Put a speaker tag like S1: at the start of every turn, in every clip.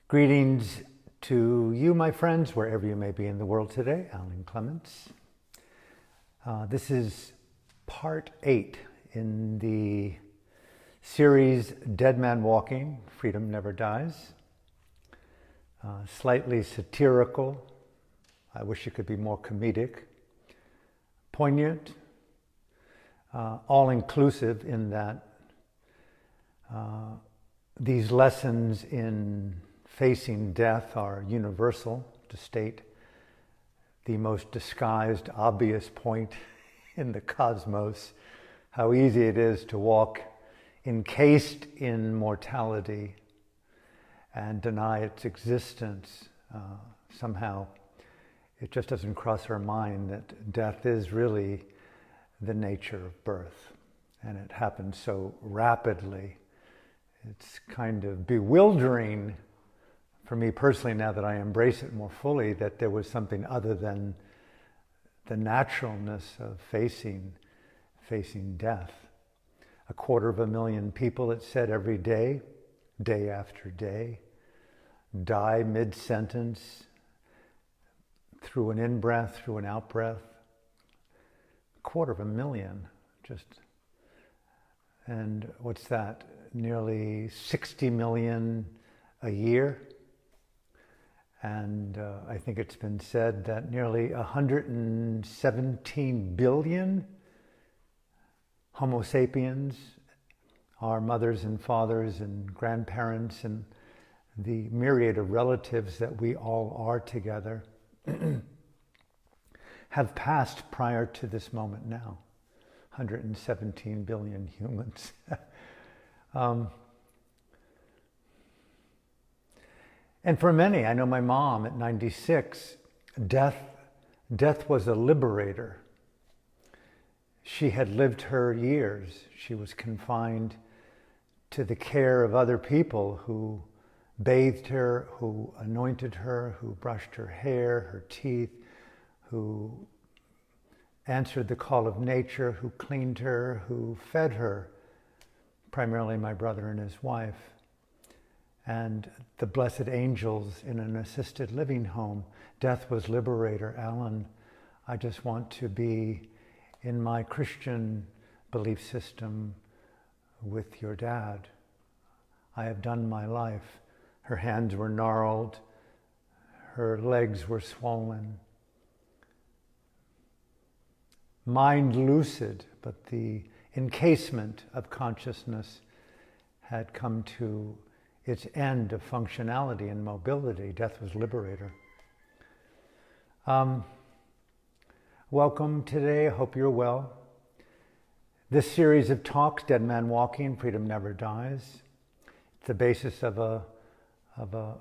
S1: Greetings to you, my friends, wherever you may be in the world today. Alan Clements. This is part 8 in the series Deadman Walking, Freedom Never Dies. Slightly satirical. I wish it could be more comedic. Poignant. All-inclusive in that these lessons in facing death are universal, to state the most disguised, obvious point in the cosmos, how easy it is to walk encased in mortality and deny its existence. Somehow it just doesn't cross our mind that death is really the nature of birth, and it happens so rapidly. It's kind of bewildering for me personally, now that I embrace it more fully, that there was something other than the naturalness of facing death. 250,000 people, it said, every day, day after day, die mid-sentence, through an in-breath, through an out-breath. 250,000, just, and what's that? Nearly 60 million a year. And I think it's been said that nearly 117 billion Homo sapiens, our mothers and fathers and grandparents and the myriad of relatives that we all are together, have passed prior to this moment now. 117 billion humans. And for many, I know my mom at 96, death was a liberator. She had lived her years. She was confined to the care of other people who bathed her, who anointed her, who brushed her hair, her teeth, who answered the call of nature, who cleaned her, who fed her, primarily my brother and his wife. And the blessed angels in an assisted living home. Death was liberator. Alan, I just want to be in my Christian belief system with your dad. I have done my life. Her hands were gnarled. Her legs were swollen. Mind lucid, but the encasement of consciousness had come to its end of functionality and mobility. Death was liberator. Welcome today. I hope you're well. This series of talks, Deadman Walking, Freedom Never Dies. It's the basis of a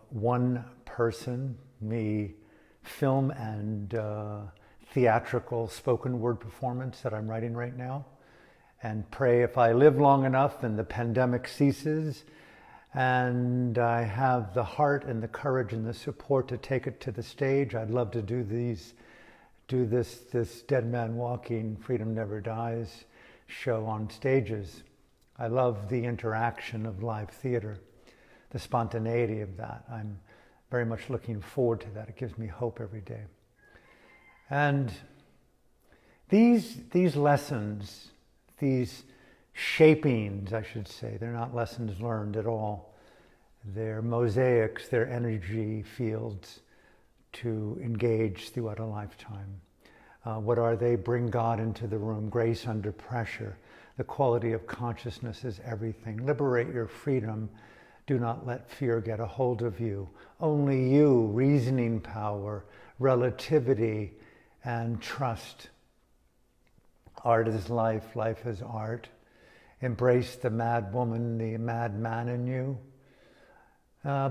S1: one person, me, film and theatrical spoken word performance that I'm writing right now. And pray if I live long enough and the pandemic ceases, and I have the heart and the courage and the support to take it to the stage, I'd love to do this Deadman Walking, Freedom Never Dies show on stages. I love the interaction of live theater, the spontaneity of that. I'm very much looking forward to that. It gives me hope every day. And these lessons, these shapings, I should say, they're not lessons learned at all. They're mosaics, they're energy fields to engage throughout a lifetime. What are they? Bring God into the room, grace under pressure. The quality of consciousness is everything. Liberate your freedom. Do not let fear get a hold of you. Only you, reasoning power, relativity, and trust. Art is life, life is art. Embrace the mad woman, the mad man in you.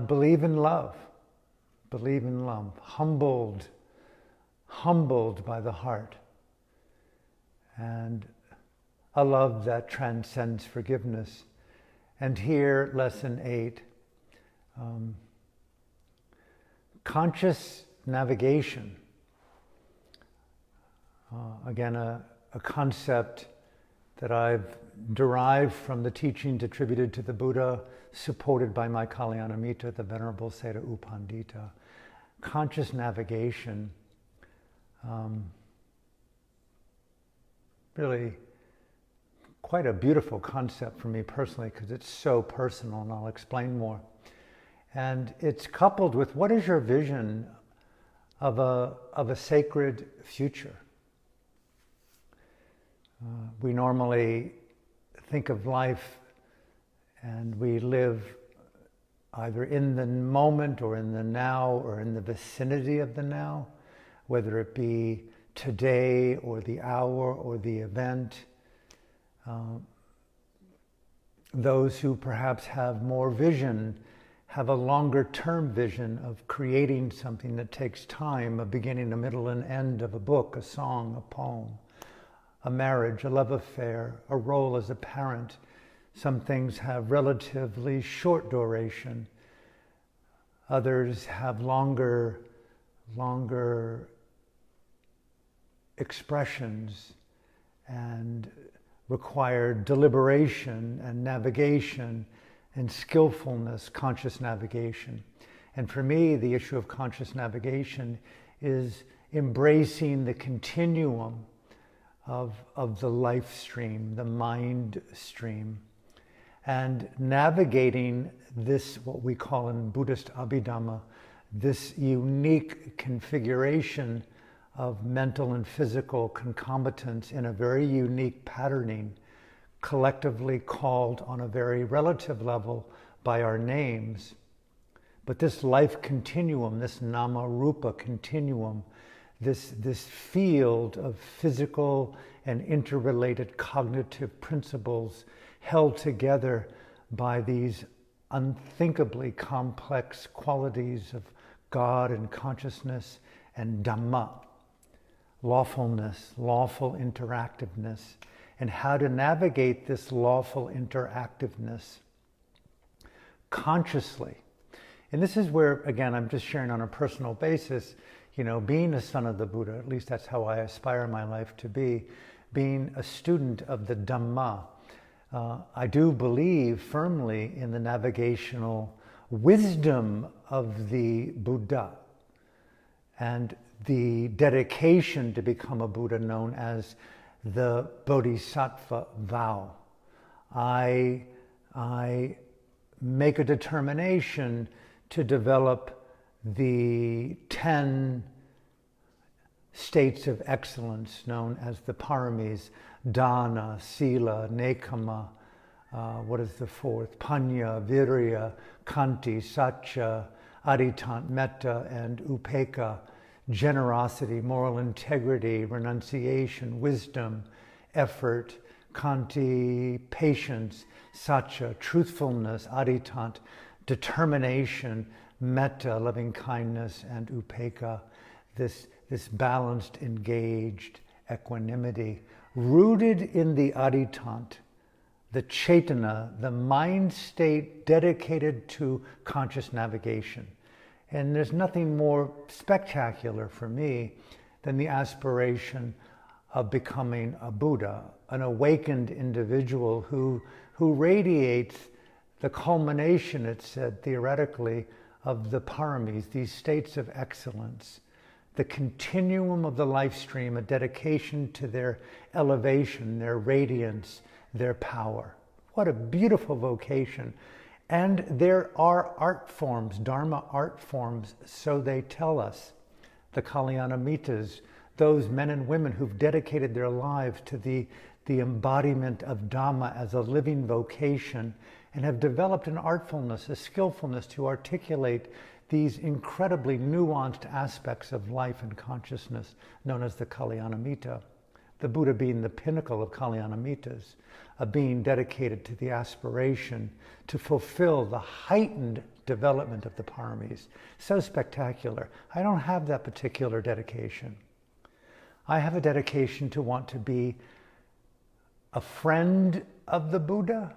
S1: Believe in love. Believe in love. Humbled by the heart. And a love that transcends forgiveness. And here, lesson 8, conscious navigation. Again, a concept that I've derived from the teachings attributed to the Buddha, supported by my Kalyanamitta, the Venerable Seda U Pandita. Conscious navigation, really quite a beautiful concept for me personally, because it's so personal, and I'll explain more. And it's coupled with, what is your vision of a sacred future? We normally think of life and we live either in the moment or in the now or in the vicinity of the now, whether it be today or the hour or the event. Those who perhaps have more vision have a longer term vision of creating something that takes time, a beginning, a middle, and end of a book, a song, a poem, a marriage, a love affair, a role as a parent. Some things have relatively short duration. Others have longer expressions and require deliberation and navigation and skillfulness, conscious navigation. And for me, the issue of conscious navigation is embracing the continuum of the life stream, the mind stream, and navigating this, what we call in Buddhist Abhidhamma, this unique configuration of mental and physical concomitants in a very unique patterning, collectively called on a very relative level by our names. But this life continuum, this nama-rupa continuum, this field of physical and interrelated cognitive principles held together by these unthinkably complex qualities of God and consciousness and Dhamma, lawfulness, lawful interactiveness, and how to navigate this lawful interactiveness consciously. And this is where, again, I'm just sharing on a personal basis, being a son of the Buddha, at least that's how I aspire my life to be, being a student of the Dhamma. I do believe firmly in the navigational wisdom of the Buddha and the dedication to become a Buddha known as the Bodhisattva Vow. I make a determination to develop the 10 states of excellence known as the paramis: dana, sila, nekama, what is the fourth? Panya, virya, kanti, satya, aditant, metta, and upekkha. Generosity, moral integrity, renunciation, wisdom, effort, kanti, patience, satya, truthfulness, aditant, determination, metta, loving kindness, and upekkha, this balanced, engaged equanimity, rooted in the aditant, the cetana, the mind state dedicated to conscious navigation. And there's nothing more spectacular for me than the aspiration of becoming a Buddha, an awakened individual who radiates the culmination, it's said theoretically, of the paramis, these states of excellence, the continuum of the life stream, a dedication to their elevation, their radiance, their power. What a beautiful vocation. And there are art forms, Dharma art forms, so they tell us, the Kalyanamitas, those men and women who've dedicated their lives to the embodiment of Dhamma as a living vocation and have developed an artfulness, a skillfulness to articulate these incredibly nuanced aspects of life and consciousness known as the Kalyanamitta. The Buddha being the pinnacle of Kalyanamitas, a being dedicated to the aspiration to fulfill the heightened development of the paramis. So spectacular. I don't have that particular dedication. I have a dedication to want to be a friend of the Buddha,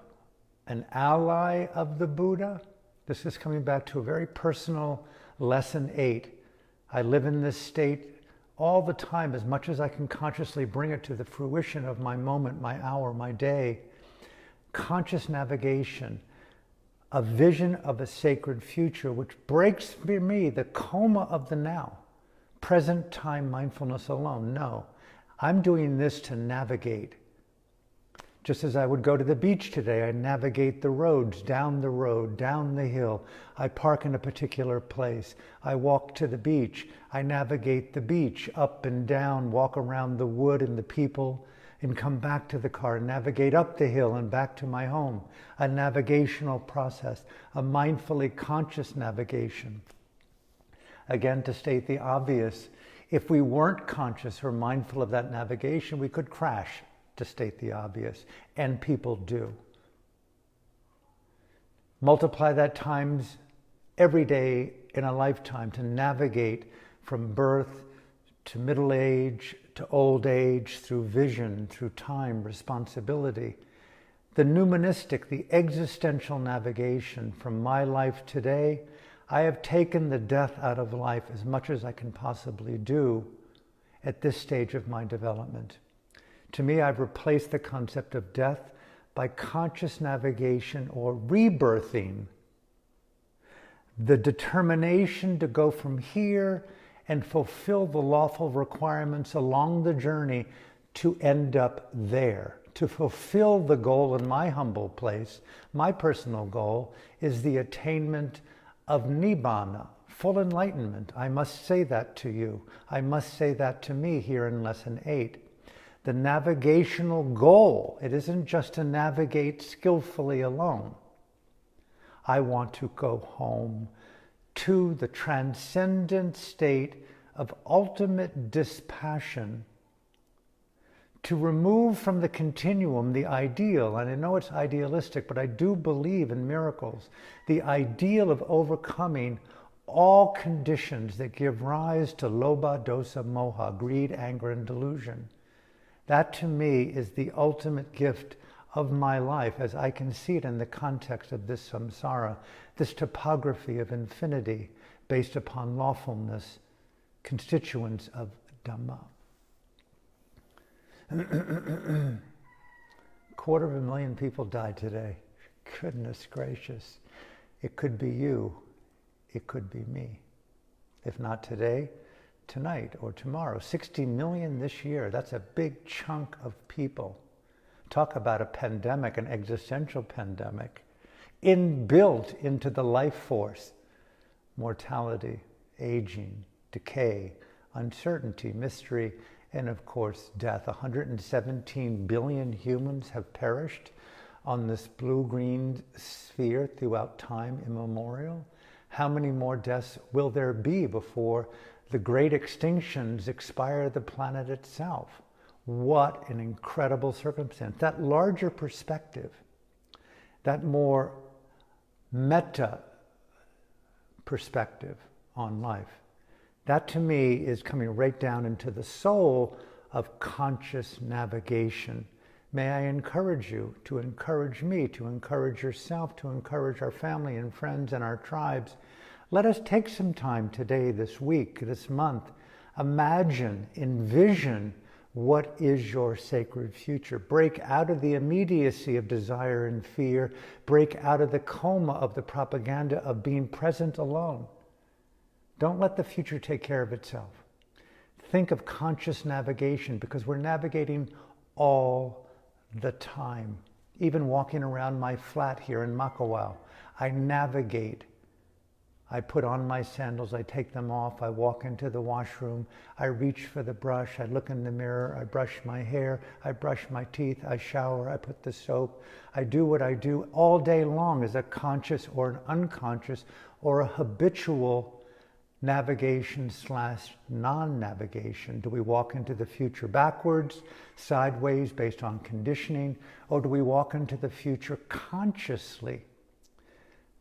S1: an ally of the Buddha. This is coming back to a very personal lesson 8. I live in this state all the time, as much as I can consciously bring it to the fruition of my moment, my hour, my day. conscious navigation, a vision of a sacred future which breaks for me the coma of the now, present time mindfulness alone. No, I'm doing this to navigate. Just as I would go to the beach today, I navigate the road, down the hill. I park in a particular place. I walk to the beach. I navigate the beach up and down, walk around the wood and the people, and come back to the car and navigate up the hill and back to my home. A navigational process, a mindfully conscious navigation. Again, to state the obvious, if we weren't conscious or mindful of that navigation, we could crash, to state the obvious, and people do. Multiply that times every day in a lifetime to navigate from birth to middle age, to old age, through vision, through time, responsibility. The nuministic, the existential navigation from my life today, I have taken the death out of life as much as I can possibly do at this stage of my development. To me, I've replaced the concept of death by conscious navigation or rebirthing. The determination to go from here and fulfill the lawful requirements along the journey to end up there. To fulfill the goal in my humble place, my personal goal is the attainment of Nibbana, full enlightenment. I must say that to you. I must say that to me here in Lesson 8. The navigational goal, it isn't just to navigate skillfully alone. I want to go home to the transcendent state of ultimate dispassion, to remove from the continuum the ideal, and I know it's idealistic, but I do believe in miracles, the ideal of overcoming all conditions that give rise to lobha, dosa, moha, greed, anger, and delusion. That to me is the ultimate gift of my life as I can see it in the context of this samsara, this topography of infinity based upon lawfulness, constituents of Dhamma. 250,000 people died today. Goodness gracious. It could be you. It could be me. If not today, tonight or tomorrow. 60 million this year. That's a big chunk of people. Talk about a pandemic, an existential pandemic, inbuilt into the life force. Mortality, aging, decay, uncertainty, mystery, and of course death. 117 billion humans have perished on this blue-green sphere throughout time immemorial. How many more deaths will there be before the great extinctions expire the planet itself? What an incredible circumstance. That larger perspective, that more meta perspective on life, that to me is coming right down into the soul of conscious navigation. May I encourage you to encourage me, to encourage yourself, to encourage our family and friends and our tribes. Let us take some time today, this week, this month. Imagine, envision what is your sacred future. Break out of the immediacy of desire and fear. Break out of the coma of the propaganda of being present alone. Don't let the future take care of itself. Think of conscious navigation, because we're navigating all the time. Even walking around my flat here in Makawao, I navigate. I put on my sandals, I take them off, I walk into the washroom, I reach for the brush, I look in the mirror, I brush my hair, I brush my teeth, I shower, I put the soap. I do what I do all day long as a conscious or an unconscious or a habitual navigation / non-navigation. Do we walk into the future backwards, sideways, based on conditioning, or do we walk into the future consciously?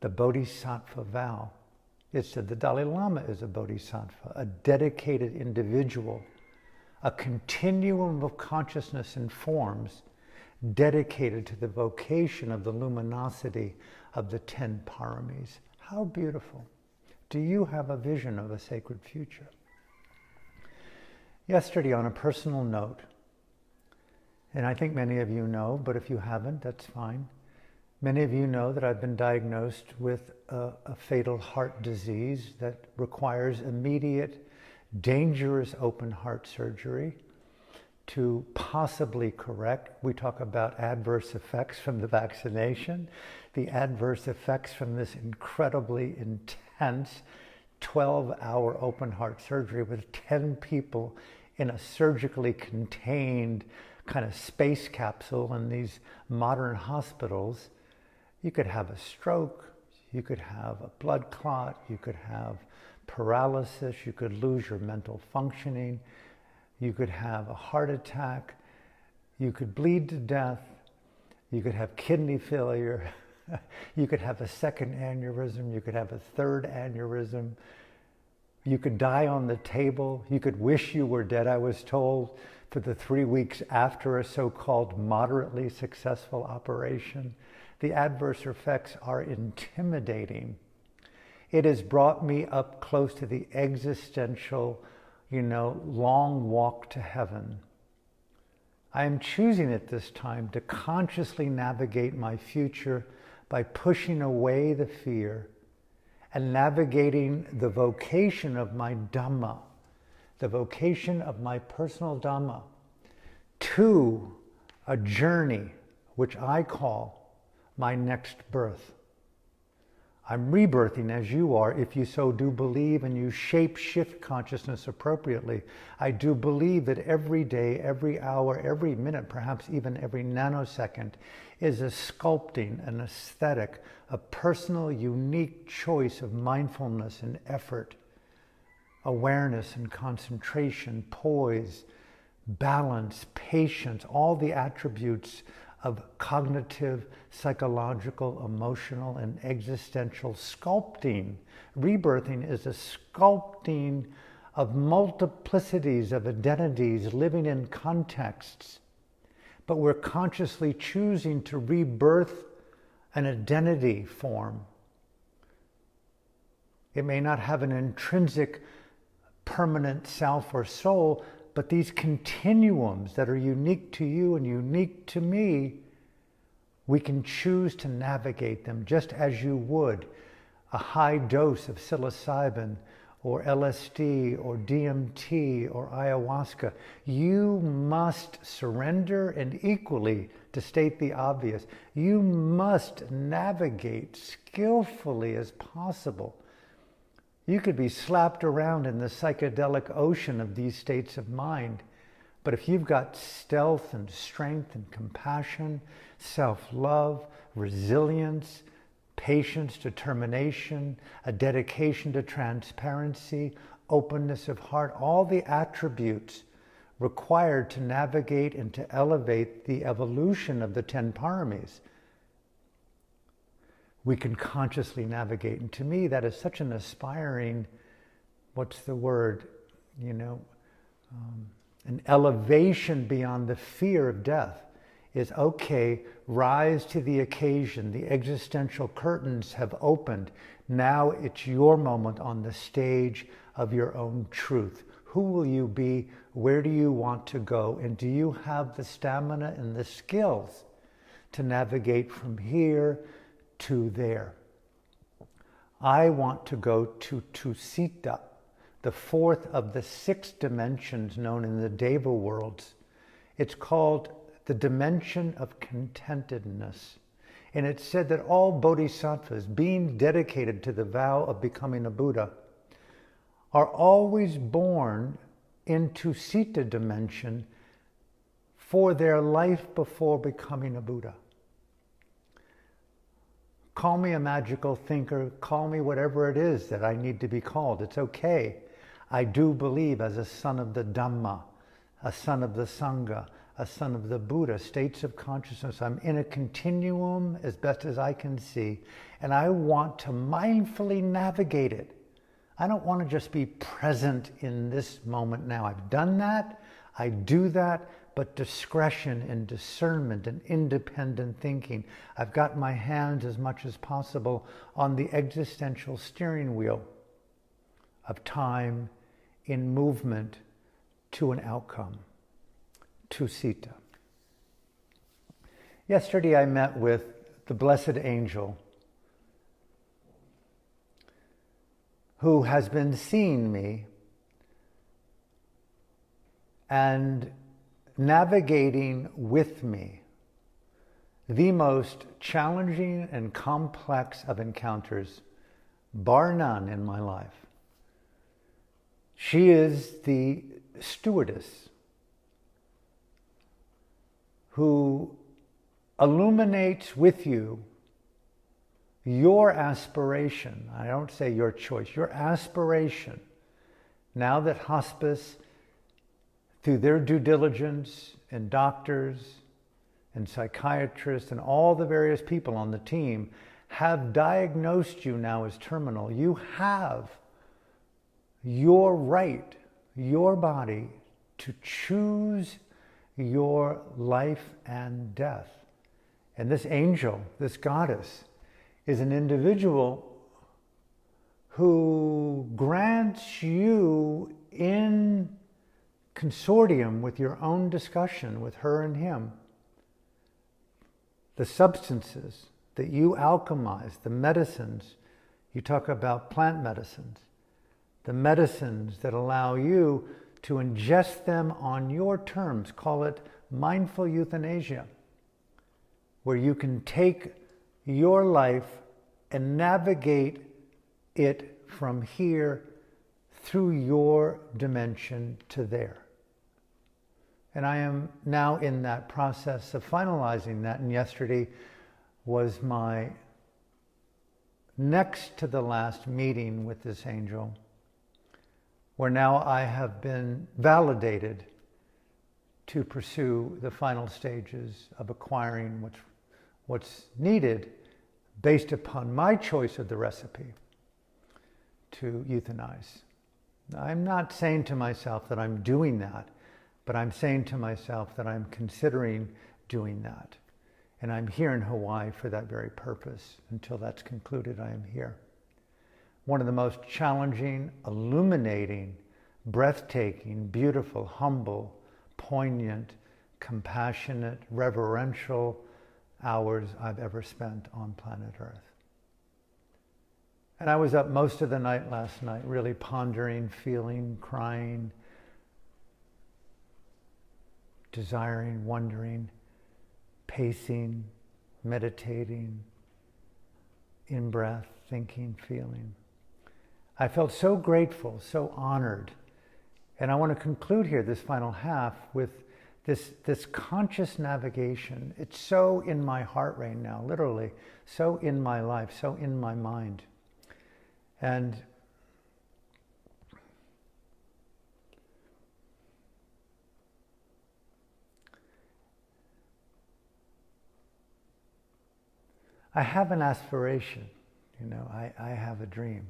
S1: The Bodhisattva Vow. It said the Dalai Lama is a Bodhisattva, a dedicated individual, a continuum of consciousness and forms dedicated to the vocation of the luminosity of the 10 paramis. How beautiful. Do you have a vision of a sacred future? Yesterday, on a personal note, and I think many of you know, but if you haven't, that's fine. Many of you know that I've been diagnosed with a fatal heart disease that requires immediate, dangerous open heart surgery to possibly correct. We talk about adverse effects from the vaccination, the adverse effects from this incredibly intense 12-hour open heart surgery with 10 people in a surgically contained kind of space capsule in these modern hospitals. You could have a stroke, you could have a blood clot, you could have paralysis, you could lose your mental functioning, you could have a heart attack, you could bleed to death, you could have kidney failure, you could have a second aneurysm, you could have a third aneurysm, you could die on the table, you could wish you were dead, I was told, for the 3 weeks after a so-called moderately successful operation. The adverse effects are intimidating. It has brought me up close to the existential, long walk to heaven. I am choosing at this time to consciously navigate my future by pushing away the fear and navigating the vocation of my Dhamma, the vocation of my personal Dhamma, to a journey which I call my next birth. I'm rebirthing as you are, if you so do believe and you shape-shift consciousness appropriately. I do believe that every day, every hour, every minute, perhaps even every nanosecond, is a sculpting, an aesthetic, a personal, unique choice of mindfulness and effort, awareness and concentration, poise, balance, patience, all the attributes of cognitive, psychological, emotional, and existential sculpting. Rebirthing is a sculpting of multiplicities of identities living in contexts. But we're consciously choosing to rebirth an identity form. It may not have an intrinsic, permanent self or soul, but these continuums that are unique to you and unique to me, we can choose to navigate them just as you would a high dose of psilocybin or LSD or DMT or ayahuasca. You must surrender, and equally, to state the obvious, you must navigate skillfully as possible. You could be slapped around in the psychedelic ocean of these states of mind. But if you've got stealth and strength and compassion, self-love, resilience, patience, determination, a dedication to transparency, openness of heart, all the attributes required to navigate and to elevate the evolution of the 10 paramis, we can consciously navigate. And to me, that is such an aspiring, an elevation beyond the fear of death is, okay, rise to the occasion. The existential curtains have opened. Now it's your moment on the stage of your own truth. Who will you be? Where do you want to go? And do you have the stamina and the skills to navigate from here to there? I want to go to Tusita, the fourth of the 6 dimensions known in the Deva worlds. It's called the dimension of contentedness. And it's said that all bodhisattvas, being dedicated to the vow of becoming a Buddha, are always born into Sita dimension for their life before becoming a Buddha. Call me a magical thinker, call me whatever it is that I need to be called. It's okay. I do believe as a son of the Dhamma, a son of the Sangha, a son of the Buddha, states of consciousness. I'm in a continuum as best as I can see, and I want to mindfully navigate it. I don't want to just be present in this moment now. I've done that, I do that, but discretion and discernment and independent thinking. I've got my hands as much as possible on the existential steering wheel of time in movement to an outcome, to Sita. Yesterday I met with the blessed angel who has been seeing me and navigating with me the most challenging and complex of encounters, bar none, in my life. She is the stewardess who illuminates with you your aspiration. I don't say your choice, your aspiration. Now that hospice, through their due diligence, and doctors and psychiatrists and all the various people on the team have diagnosed you now as terminal, you have your right, your body, to choose your life and death. And this angel, this goddess, is an individual who grants you, in consortium with your own discussion with her and him, the substances that you alchemize, the medicines. You talk about plant medicines, the medicines that allow you to ingest them on your terms. Call it mindful euthanasia, where you can take your life and navigate it from here through your dimension to there. And I am now in that process of finalizing that. And yesterday was my next to the last meeting with this angel, where now I have been validated to pursue the final stages of acquiring what's needed based upon my choice of the recipe to euthanize. I'm not saying to myself that I'm doing that, but I'm saying to myself that I'm considering doing that. And I'm here in Hawaii for that very purpose. Until that's concluded, I am here. One of the most challenging, illuminating, breathtaking, beautiful, humble, poignant, compassionate, reverential hours I've ever spent on planet Earth. And I was up most of the night last night, really pondering, feeling, crying, desiring, wondering, pacing, meditating, in breath, thinking, feeling. I felt so grateful, so honored. And I want to conclude here this final half with this conscious navigation. It's so in my heart right now, literally, so in my life, so in my mind. And I have an aspiration, I have a dream.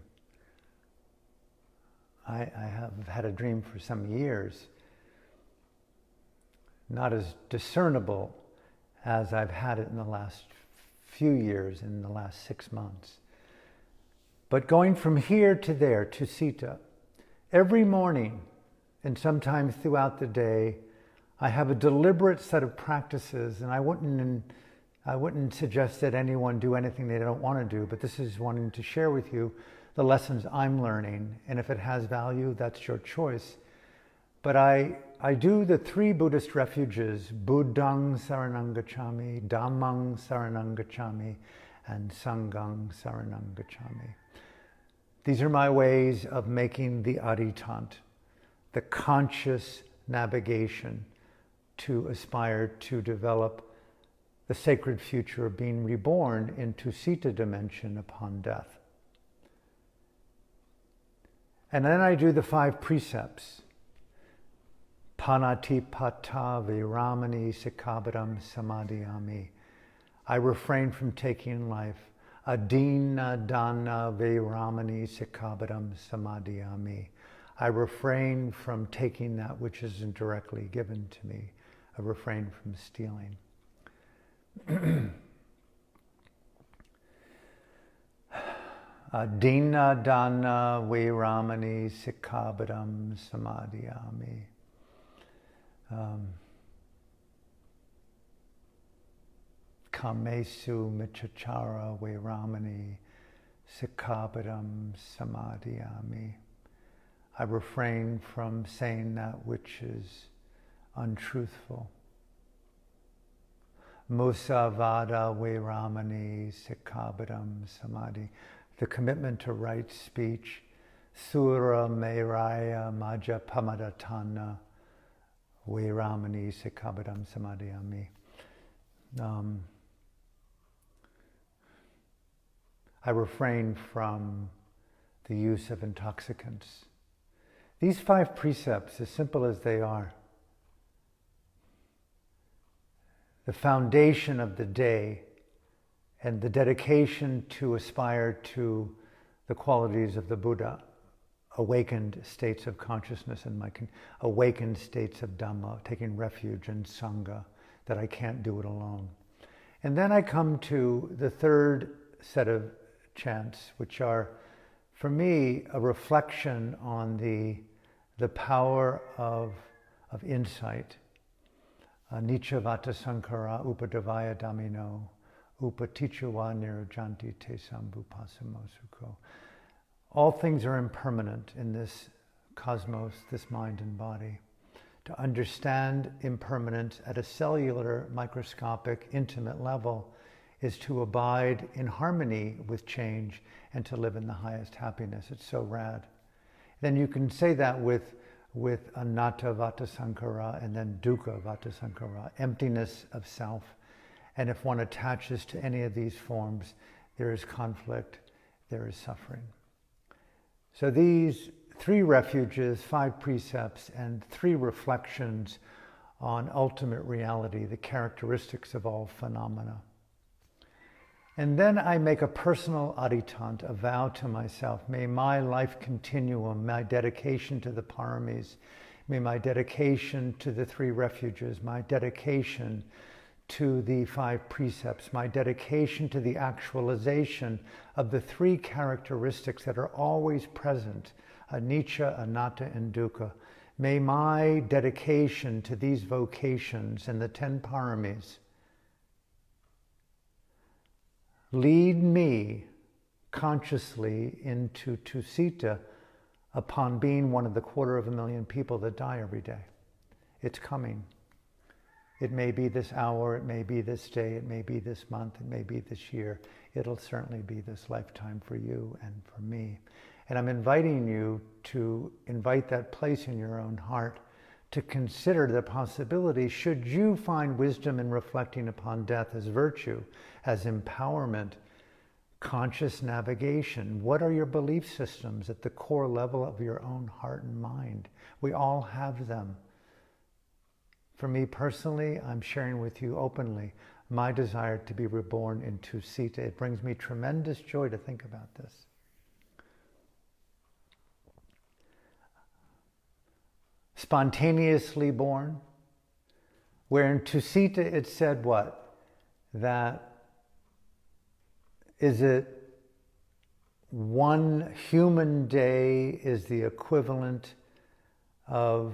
S1: I have had a dream for some years, not as discernible as I've had it in the last few years, in the last 6 months. But going from here to there, to Sita, every morning and sometimes throughout the day, I have a deliberate set of practices, and I wouldn't suggest that anyone do anything they don't want to do, but this is wanting to share with you the lessons I'm learning, and if it has value, that's your choice. But I do the 3 Buddhist refuges: Buddhang Saranang Gacchami, Dhammang Saranang Gacchami, and Sanghang Saranang Gacchami. These are my ways of making the aditant, the conscious navigation to aspire to develop the sacred future of being reborn into Sita dimension upon death. And then I do the 5 precepts. Panatipata viramani sikkhabadam samadhiyami. I refrain from taking life. Adina dana viramani sikkhabadam samadhiyami. I refrain from taking that which isn't directly given to me. I refrain from stealing. Dina dana viramani sikkhabadam samadhiyami. kamesu michachara veramani sikkhapadam samadhiyami. I refrain from saying that which is untruthful. Musavada veramani sikkhapadam samadhi. The commitment to right speech. Sura meraya maja pamadatana veramani sikkhapadam samadhiyami. I refrain from the use of intoxicants. These 5 precepts, as simple as they are, the foundation of the day and the dedication to aspire to the qualities of the Buddha, awakened states of consciousness and my awakened states of Dhamma, taking refuge in Sangha, that I can't do it alone. And then I come to the third set of chants, which are, for me, a reflection on the power of insight. Nichavata sankara upadavaya damino upatichawa nirajanti te sambupasamo. All things are impermanent in this cosmos, this mind and body. To understand impermanence at a cellular, microscopic, intimate level is to abide in harmony with change and to live in the highest happiness. It's so rad. Then you can say that with anatta vata sankara and then dukkha vata sankara, emptiness of self. And if one attaches to any of these forms, there is conflict, there is suffering. So these 3 refuges, 5 precepts, and 3 reflections on ultimate reality, the characteristics of all phenomena. And then I make a personal aditant, a vow to myself. May my life continuum, my dedication to the paramis, may my dedication to the 3 refuges, my dedication to the 5 precepts, my dedication to the actualization of the 3 characteristics that are always present, anicca, anatta, and dukkha. May my dedication to these vocations and the 10 paramis lead me consciously into tusita upon being one of the 250,000 people that die every day. It's coming. It may be this hour, it may be this day, it may be this month, it may be this year. It'll certainly be this lifetime for you and for me. And I'm inviting you to invite that place in your own heart to consider the possibility, should you find wisdom in reflecting upon death as virtue, as empowerment, conscious navigation. What are your belief systems at the core level of your own heart and mind? We all have them. For me personally, I'm sharing with you openly my desire to be reborn into Sita. It brings me tremendous joy to think about this. Spontaneously born, where in Tusita it said what? That is it one human day is the equivalent of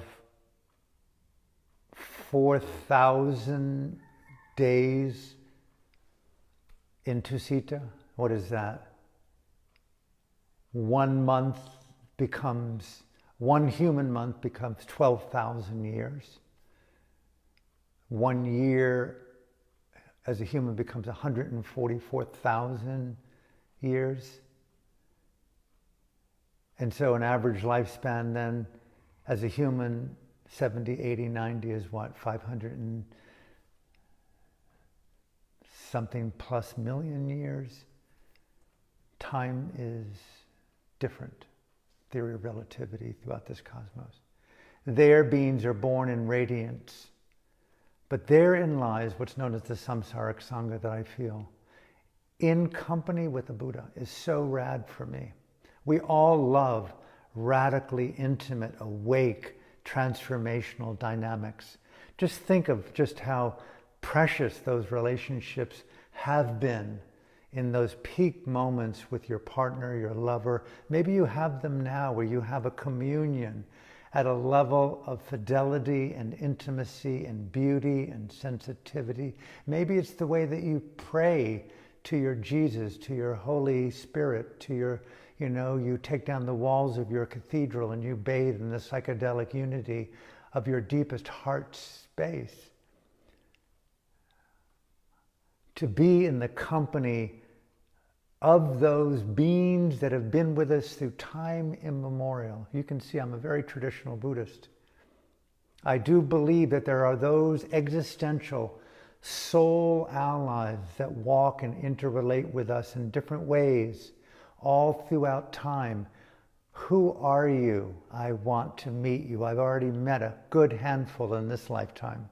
S1: 4,000 days in Tusita? What is that? 1 month becomes, 1 human month becomes 12,000 years. 1 year as a human becomes 144,000 years. And so an average lifespan then as a human, 70, 80, 90 is what? 500 and something plus million years. Time is different. Theory of relativity throughout this cosmos. Their beings are born in radiance. But therein lies what's known as the samsaric sangha that I feel. In company with the Buddha is so rad for me. We all love radically intimate, awake, transformational dynamics. Just think of just how precious those relationships have been in those peak moments with your partner, your lover. Maybe you have them now where you have a communion at a level of fidelity and intimacy and beauty and sensitivity. Maybe it's the way that you pray to your Jesus, to your Holy Spirit, to your, you take down the walls of your cathedral and you bathe in the psychedelic unity of your deepest heart space. To be in the company of those beings that have been with us through time immemorial. You can see I'm a very traditional Buddhist. I do believe that there are those existential soul allies that walk and interrelate with us in different ways all throughout time. Who are you? I want to meet you. I've already met a good handful in this lifetime.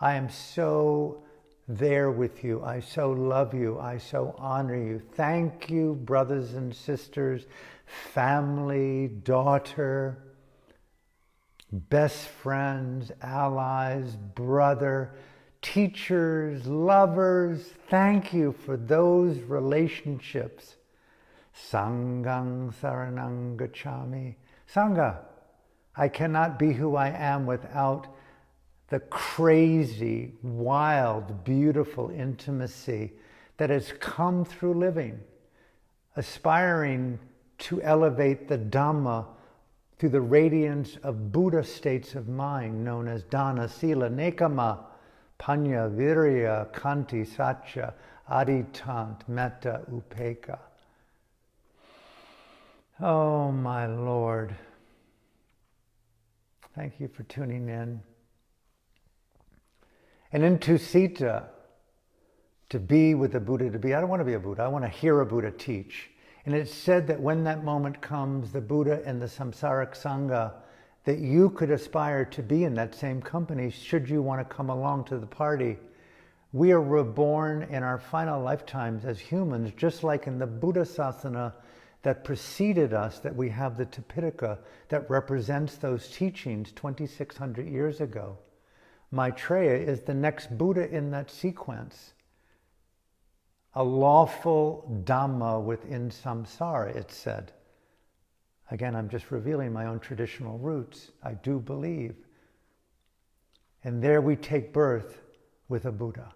S1: I am so there with you. I so love you. I so honor you. Thank you, brothers and sisters, family, daughter, best friends, allies, brother, teachers, lovers. Thank you for those relationships. Sanghang saranang gacchami. Sangha, I cannot be who I am without the crazy, wild, beautiful intimacy that has come through living, aspiring to elevate the Dhamma through the radiance of Buddha states of mind known as Dana, Sila, Nekama, Panya, Virya, Kanti, Satya, Aditant, Metta, Upekkha. Oh, my Lord. Thank you for tuning in. And in Tusita, to be with the Buddha, I don't want to be a Buddha, I want to hear a Buddha teach. And it's said that when that moment comes, the Buddha and the samsaric Sangha, that you could aspire to be in that same company should you want to come along to the party. We are reborn in our final lifetimes as humans, just like in the Buddha Sasana that preceded us, that we have the Tipitaka that represents those teachings 2,600 years ago. Maitreya is the next Buddha in that sequence. A lawful Dhamma within samsara, it's said. Again, I'm just revealing my own traditional roots. I do believe. And there we take birth with a Buddha.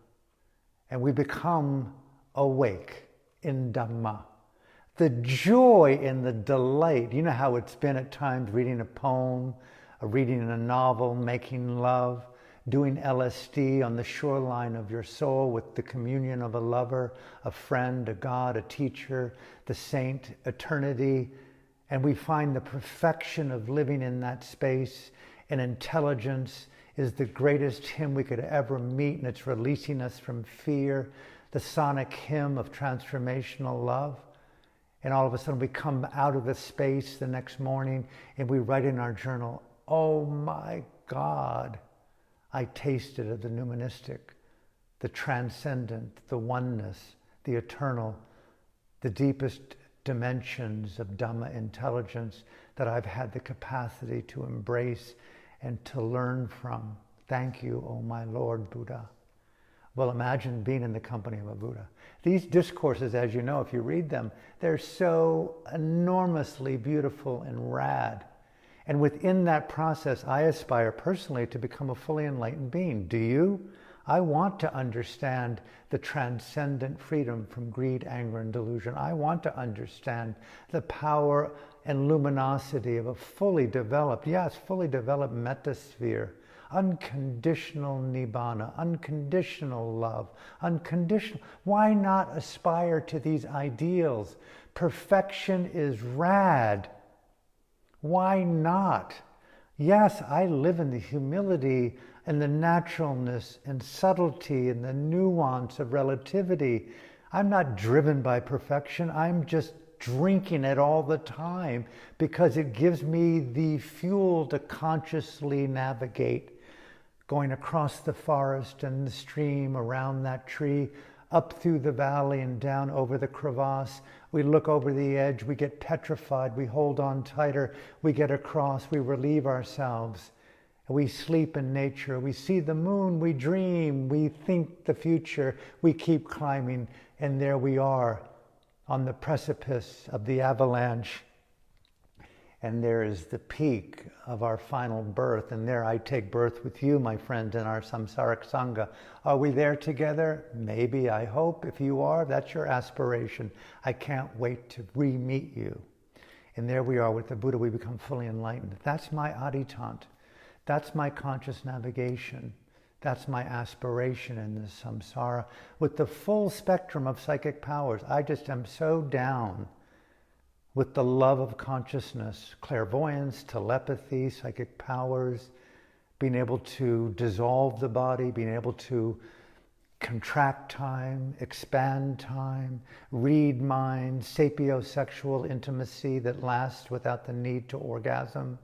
S1: And we become awake in Dhamma. The joy and the delight. You know how it's been at times reading a poem, reading a novel, making love, doing LSD on the shoreline of your soul with the communion of a lover, a friend, a God, a teacher, the saint, eternity. And we find the perfection of living in that space, and intelligence is the greatest hymn we could ever meet, and it's releasing us from fear, the sonic hymn of transformational love. And all of a sudden we come out of the space the next morning and we write in our journal, oh my God, I tasted of the nuministic, the transcendent, the oneness, the eternal, the deepest dimensions of Dhamma intelligence that I've had the capacity to embrace and to learn from. Thank you, O my Lord Buddha. Well, imagine being in the company of a Buddha. These discourses, as you know, if you read them, they're so enormously beautiful and rad. And within that process, I aspire personally to become a fully enlightened being. Do you? I want to understand the transcendent freedom from greed, anger, and delusion. I want to understand the power and luminosity of a fully developed metta sphere. Unconditional nibbana, unconditional love, unconditional. Why not aspire to these ideals? Perfection is rad. Why not? Yes, I live in the humility and the naturalness and subtlety and the nuance of relativity. I'm not driven by perfection. I'm just drinking it all the time because it gives me the fuel to consciously navigate, going across the forest and the stream, around that tree, up through the valley and down over the crevasse. We look over the edge, we get petrified, we hold on tighter, we get across, we relieve ourselves. We sleep in nature, we see the moon, we dream, we think the future, we keep climbing, and there we are on the precipice of the avalanche. and there is the peak of our final birth, and there I take birth with you, my friend, in our samsaric sangha. Are we there together? Maybe, I hope. If you are, that's your aspiration. I can't wait to re-meet you. And there we are with the Buddha, we become fully enlightened. That's my aditant. That's my conscious navigation. That's my aspiration in this samsara. With the full spectrum of psychic powers, I just am so down with the love of consciousness, clairvoyance, telepathy, psychic powers, being able to dissolve the body, being able to contract time, expand time, read mind, sapiosexual intimacy that lasts without the need to orgasm,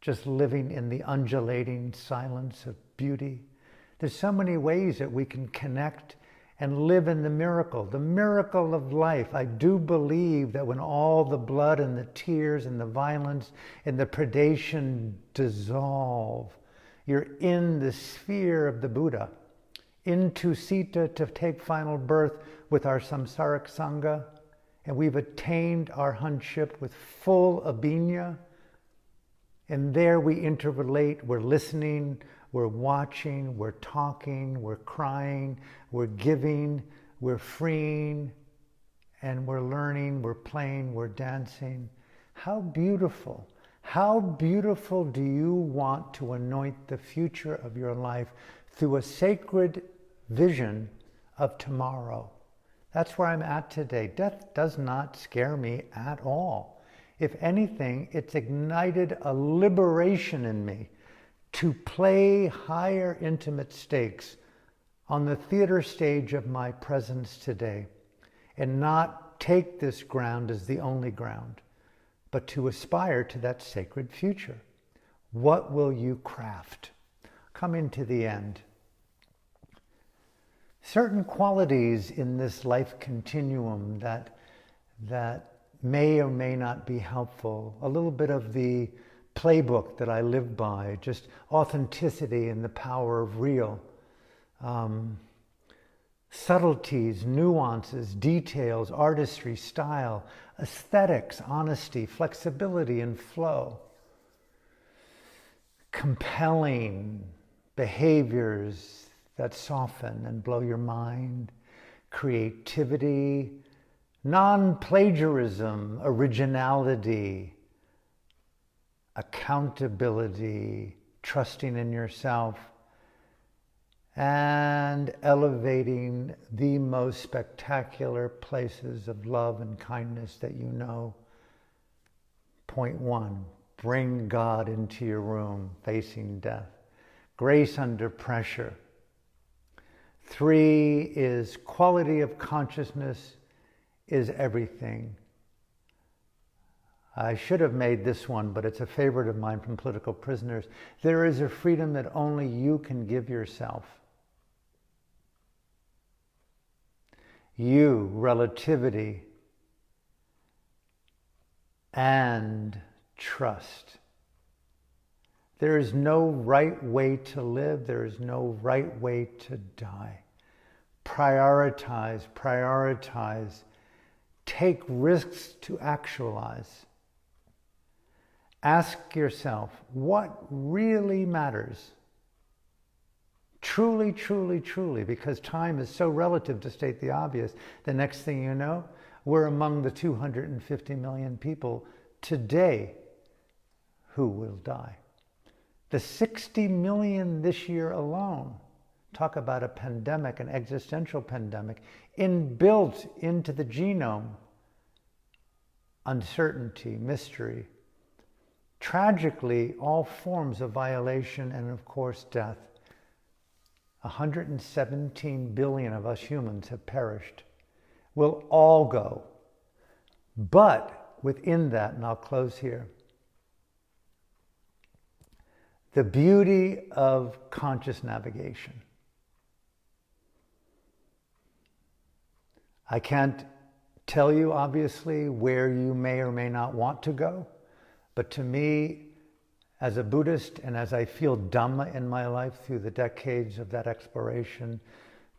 S1: just living in the undulating silence of beauty. There's so many ways that we can connect and live in the miracle of life. I do believe that when all the blood and the tears and the violence and the predation dissolve, you're in the sphere of the Buddha, into Sita to take final birth with our samsaric sangha, and we've attained our hunship with full abhinya, and there we interrelate, we're listening, we're watching, we're talking, we're crying, we're giving, we're freeing, and we're learning, we're playing, we're dancing. How beautiful. How beautiful do you want to anoint the future of your life through a sacred vision of tomorrow? That's where I'm at today. Death does not scare me at all. If anything, it's ignited a liberation in me to play higher intimate stakes on the theater stage of my presence today, and not take this ground as the only ground, but to aspire to that sacred future. What will you craft? Coming to the end. Certain qualities in this life continuum that may or may not be helpful. A little bit of the playbook that I live by, just authenticity and the power of real. Subtleties, nuances, details, artistry, style, aesthetics, honesty, flexibility, and flow. Compelling behaviors that soften and blow your mind. Creativity, non-plagiarism, originality, accountability, trusting in yourself, and elevating the most spectacular places of love and kindness that you know. Point 1, bring God into your room, facing death. Grace under pressure. 3 is quality of consciousness is everything. I should have made this one, but it's a favorite of mine from Political Prisoners. There is a freedom that only you can give yourself. You, relativity, and trust. There is no right way to live. There is no right way to die. Prioritize, prioritize. Take risks to actualize. Ask yourself, what really matters? Truly, truly, truly, because time is so relative, to state the obvious. The next thing you know, we're among the 250 million people today who will die. The 60 million this year alone, talk about a pandemic, an existential pandemic, inbuilt into the genome, uncertainty, mystery. Tragically, all forms of violation and, of course, death. 117 billion of us humans have perished. We'll all go. But within that, and I'll close here, the beauty of conscious navigation. I can't tell you, obviously, where you may or may not want to go. But to me, as a Buddhist, and as I feel Dhamma in my life through the decades of that exploration,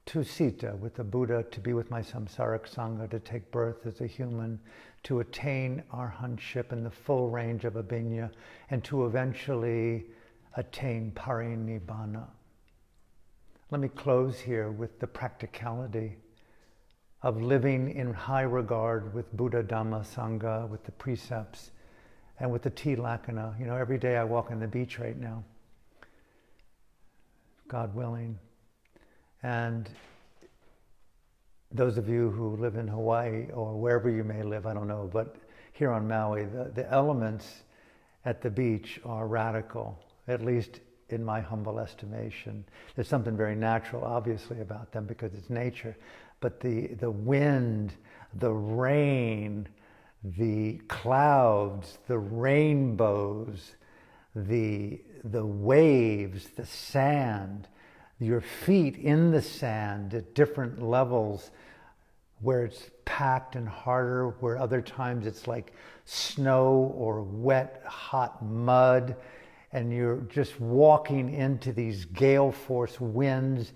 S1: to Sita with the Buddha, to be with my samsaric sangha, to take birth as a human, to attain arhatship in the full range of abhinya, and to eventually attain parinibbana. Let me close here with the practicality of living in high regard with Buddha, Dhamma, Sangha, with the precepts, and with the Tilakkhana. You know, every day I walk on the beach right now, God willing. And those of you who live in Hawaii or wherever you may live, I don't know, but here on Maui, the elements at the beach are radical, at least in my humble estimation. There's something very natural, obviously, about them because it's nature. But the wind, the rain, the clouds, the rainbows, the waves, the sand, your feet in the sand at different levels where it's packed and harder, where other times it's like snow or wet, hot mud, and you're just walking into these gale force winds,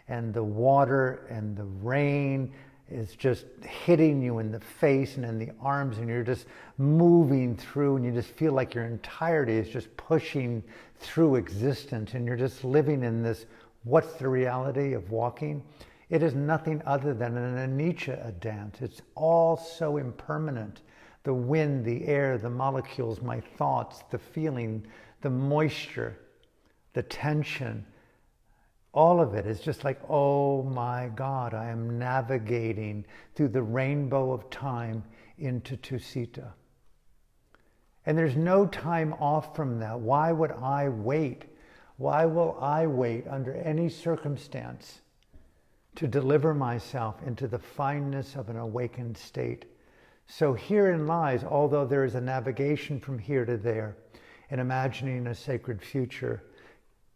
S1: and the water and the rain is just hitting you in the face and in the arms, and you're just moving through, and you just feel like your entirety is just pushing through existence, and you're just living in this, what's the reality of walking? It is nothing other than an anicca dance. It's all so impermanent. The wind, the air, the molecules, my thoughts, the feeling, the moisture, the tension, all of it is just like, oh my God, I am navigating through the rainbow of time into Tusita. And there's no time off from that. Why would I wait? Why will I wait under any circumstance to deliver myself into the fineness of an awakened state? So herein lies, although there is a navigation from here to there, in imagining a sacred future,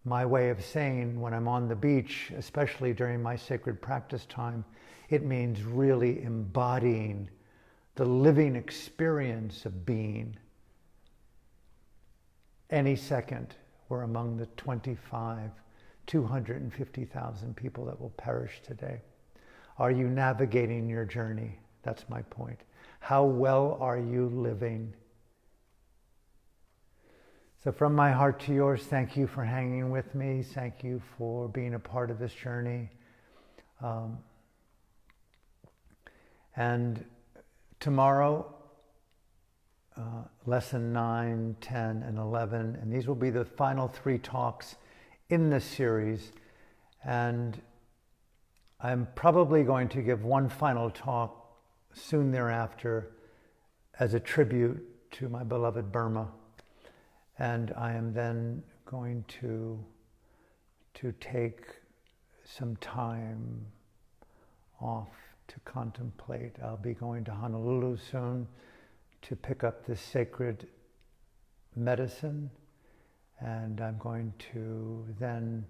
S1: my way of saying when I'm on the beach, especially during my sacred practice time, it means really embodying the living experience of being. Any second, we're among the 250,000 people that will perish today. Are you navigating your journey? That's my point. How well are you living? So from my heart to yours, thank you for hanging with me. Thank you for being a part of this journey. And tomorrow, lesson 9, 10, and 11, and these will be the final 3 talks in this series. And I'm probably going to give one final talk soon thereafter as a tribute to my beloved Burma. And I am then going to take some time off to contemplate. I'll be going to Honolulu soon to pick up this sacred medicine, and I'm going to then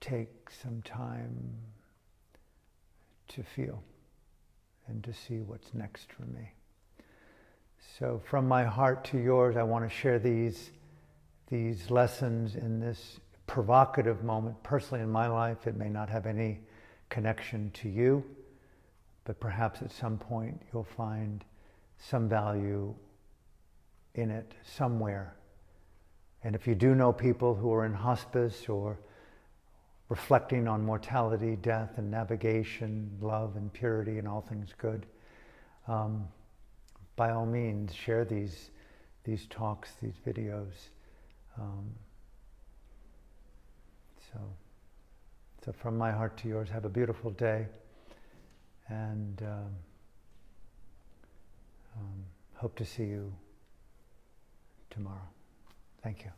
S1: take some time to feel and to see what's next for me. So from my heart to yours, I want to share these lessons in this provocative moment. Personally in my life, it may not have any connection to you, but perhaps at some point you'll find some value in it somewhere. And if you do know people who are in hospice or reflecting on mortality, death, and navigation, love and purity and all things good, by all means, share these talks, these videos. So from my heart to yours, have a beautiful day, and hope to see you tomorrow. Thank you.